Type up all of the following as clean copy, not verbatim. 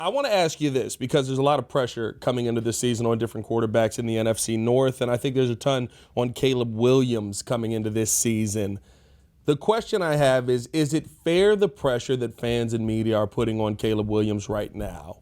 I want to ask you this because there's a lot of pressure coming into this season on different quarterbacks in the NFC North, and I think there's a ton on Caleb Williams coming into this season. The question I have is it fair, the pressure that fans and media are putting on Caleb Williams right now,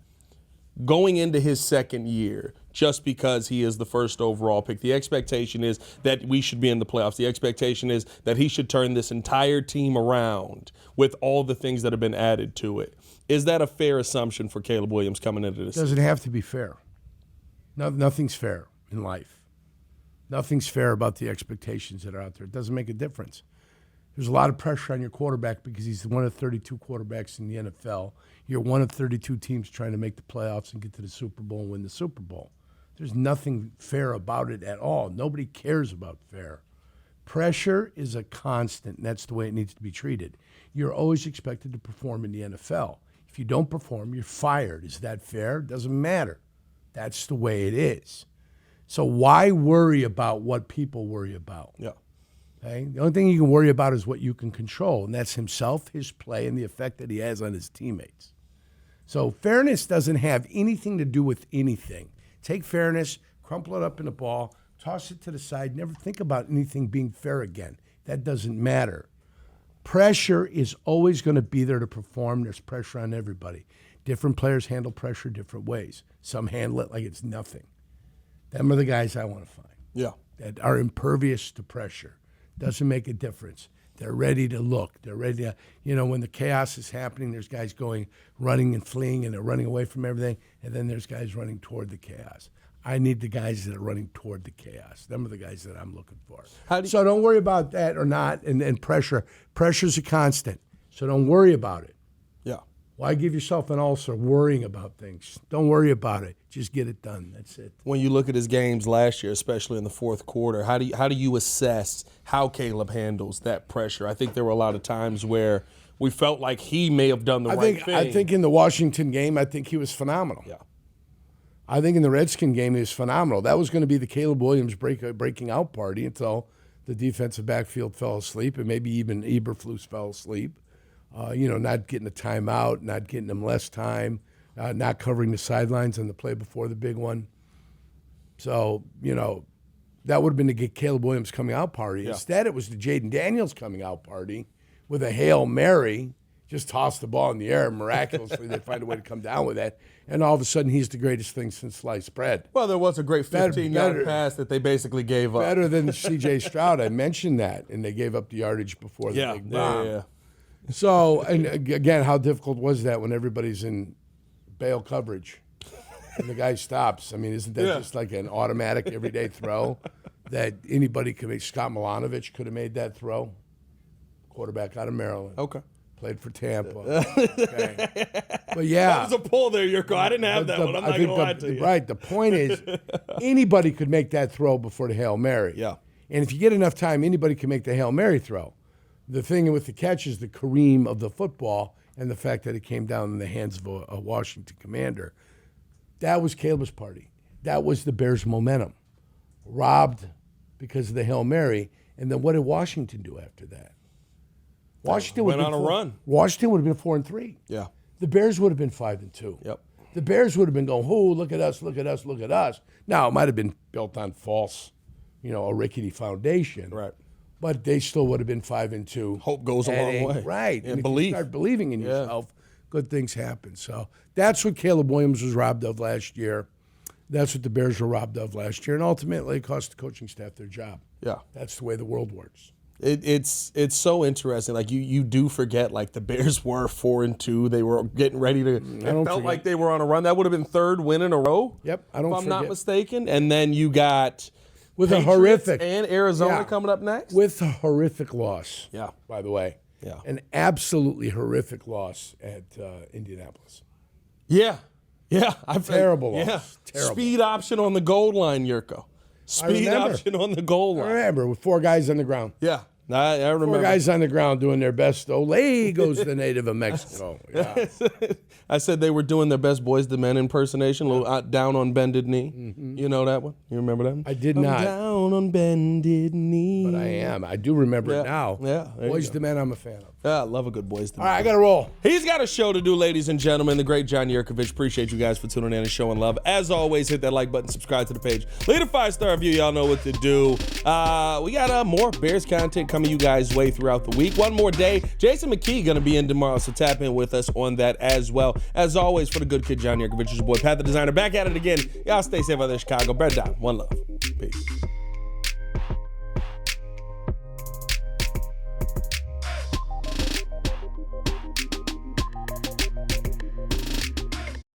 going into his second year, just because he is the first overall pick? The expectation is that we should be in the playoffs. The expectation is that he should turn this entire team around with all the things that have been added to it. Is that a fair assumption for Caleb Williams coming into this? It doesn't have to be fair. Nothing's fair in life. Nothing's fair about the expectations that are out there. It doesn't make a difference. There's a lot of pressure on your quarterback because he's one of 32 quarterbacks in the NFL. You're one of 32 teams trying to make the playoffs and get to the Super Bowl and win the Super Bowl. There's nothing fair about it at all. Nobody cares about fair. Pressure is a constant, and that's the way it needs to be treated. You're always expected to perform in the NFL. If you don't perform, you're fired. Is that fair? Doesn't matter. That's the way it is. So why worry about what people worry about? Yeah. Okay? The only thing you can worry about is what you can control, and that's himself, his play, and the effect that he has on his teammates. So fairness doesn't have anything to do with anything. Take fairness, crumple it up in a ball, toss it to the side, never think about anything being fair again. That doesn't matter. Pressure is always going to be there to perform. There's pressure on everybody. Different players handle pressure different ways. Some handle it like it's nothing. Them are the guys I want to find. Yeah. That are impervious to pressure. Doesn't make a difference. They're ready to look. They're ready to, when the chaos is happening, there's guys running and fleeing, and they're running away from everything, and then there's guys running toward the chaos. I need the guys that are running toward the chaos. Them are the guys that I'm looking for. So don't worry about that or not, and pressure. Pressure's a constant, so don't worry about it. Yeah. Why give yourself an ulcer worrying about things? Don't worry about it. Just get it done. That's it. When you look at his games last year, especially in the fourth quarter, how do you assess how Caleb handles that pressure? I think there were a lot of times where we felt like he may have done the right thing. I think in the Washington game, I think he was phenomenal. Yeah. I think in the Redskin game, he was phenomenal. That was going to be the Caleb Williams breaking out party until the defensive backfield fell asleep, and maybe even Eberflus fell asleep. Not getting a timeout, not getting them less time, not covering the sidelines on the play before the big one. So, that would have been to get Caleb Williams coming out party. Yeah. Instead, it was the Jaden Daniels coming out party with a Hail Mary, just toss the ball in the air. Miraculously, they find a way to come down with that. And all of a sudden, he's the greatest thing since sliced bread. Well, there was a great 15-yard pass that they basically gave up. Better than C.J. Stroud. I mentioned that, and they gave up the yardage before the big bomb. Yeah. So, and again, how difficult was that when everybody's in bail coverage and the guy stops? I mean, isn't that just like an automatic everyday throw that anybody could make? Scott Milanovic could have made that throw. Quarterback out of Maryland. Okay. Played for Tampa. Okay. But yeah. That was a pull there, Yurko. I didn't have that one. I'm not going to lie to you. Right. The point is, anybody could make that throw before the Hail Mary. Yeah. And if you get enough time, anybody can make the Hail Mary throw. The thing with the catch is the Kareem of the football and the fact that it came down in the hands of a Washington commander. That was Caleb's party. That was the Bears' momentum. Robbed because of the Hail Mary. And then what did Washington do after that? Washington went on a run. Washington would have been 4-3. Yeah. The Bears would have been 5-2. Yep. The Bears would have been going, oh, look at us, look at us, look at us. Now, it might have been built on false, a rickety foundation. Right. But they still would have been 5-2. Hope goes a long way. Right. And if belief. you start believing in yourself, good things happen. So that's what Caleb Williams was robbed of last year. That's what the Bears were robbed of last year. And ultimately, it cost the coaching staff their job. Yeah. That's the way the world works. It's so interesting. Like you do forget, like the Bears were 4-2. They were getting ready to. It felt like they were on a run. That would have been third win in a row. Yep, I don't if I'm forget. not mistaken. And then you got with Patriots a horrific and Arizona coming up next with a horrific loss. Yeah, by the way. Yeah, an absolutely horrific loss at Indianapolis. Yeah. Terrible loss. Yeah, terrible. Speed option on the goal line, Yurko. Speed option on the goal line. I remember with 4 guys on the ground. Yeah. I remember. 4 guys on the ground doing their best. Olay goes the native of Mexico. Yeah. I said they were doing their best Boys the Men impersonation, a little down on bended knee. Mm-hmm. You know that one? You remember that one? I did not. Down on bended knee. But I am. I do remember it now. Yeah, there you Boys go. to Men, I'm a fan of. I love a good Boys to All Men. right, I got to roll. He's got a show to do, ladies and gentlemen. The great John Yurkovich. Appreciate you guys for tuning in and showing love. As always, hit that like button, subscribe to the page. Leave a 5-star review. Y'all know what to do. We got more Bears content coming you guys' way throughout the week. One more day. Jason McKee going to be in tomorrow, so tap in with us on that as well. As always, for the good kid John Yurkovich, your boy Pat the Designer, back at it again. Y'all stay safe out there, Chicago. Bread down. One love. Peace.